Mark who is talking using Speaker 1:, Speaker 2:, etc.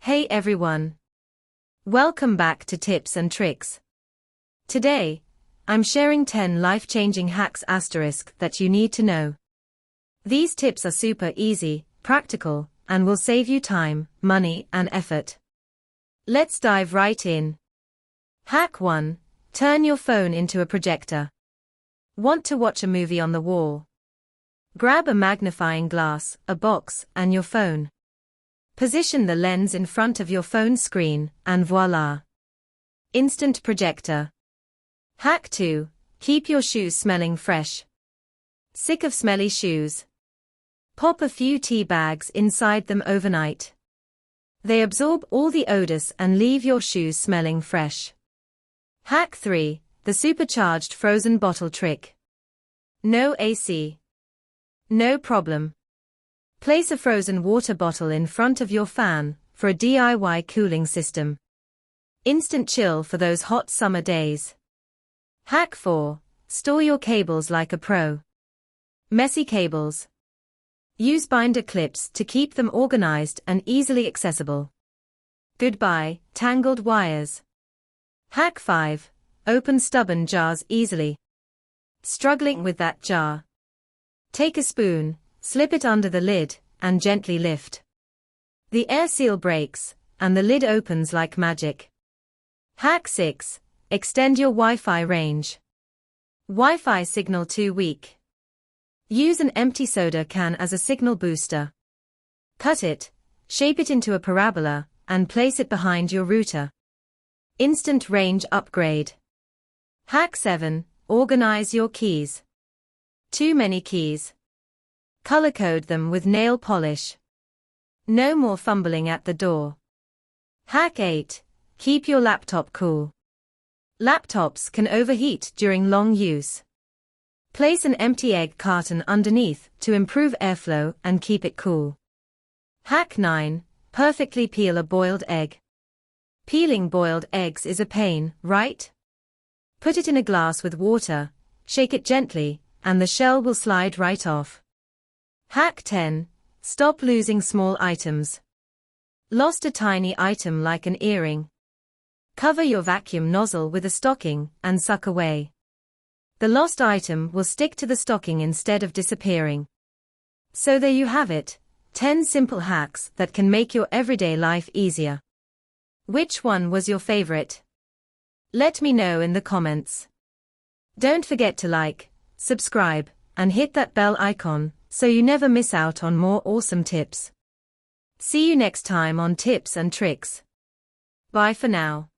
Speaker 1: Hey everyone. Welcome back to Tips and Tricks. Today, I'm sharing 10 life-changing hacks that you need to know. These tips are super easy, practical, and will save you time, money, and effort. Let's dive right in. Hack 1. Turn your phone into a projector. Want to watch a movie on the wall? Grab a magnifying glass, a box, and your phone. Position the lens in front of your phone screen, and voila! Instant projector. Hack 2. Keep your shoes smelling fresh. Sick of smelly shoes? Pop a few tea bags inside them overnight. They absorb all the odors and leave your shoes smelling fresh. Hack 3. The supercharged frozen bottle trick. No AC? No problem. Place a frozen water bottle in front of your fan for a DIY cooling system. Instant chill for those hot summer days. Hack 4. Store your cables like a pro. Messy cables? Use binder clips to keep them organized and easily accessible. Goodbye, tangled wires. Hack 5. Open stubborn jars easily. Struggling with that jar? Take a spoon, slip it under the lid, and gently lift. The air seal breaks, and the lid opens like magic. Hack 6. Extend your Wi-Fi range. Wi-Fi signal too weak? Use an empty soda can as a signal booster. Cut it, shape it into a parabola, and place it behind your router. Instant range upgrade. Hack 7. Organize your keys. Too many keys? Color code them with nail polish. No more fumbling at the door. Hack 8. Keep your laptop cool. Laptops can overheat during long use. Place an empty egg carton underneath to improve airflow and keep it cool. Hack 9. Perfectly peel a boiled egg. Peeling boiled eggs is a pain, right? Put it in a glass with water, shake it gently, and the shell will slide right off. Hack 10. Stop losing small items. Lost a tiny item like an earring? Cover your vacuum nozzle with a stocking and suck away. The lost item will stick to the stocking instead of disappearing. So there you have it, 10 simple hacks that can make your everyday life easier. Which one was your favorite? Let me know in the comments. Don't forget to like, subscribe, and hit that bell icon so you never miss out on more awesome tips. See you next time on Tips and Tricks. Bye for now.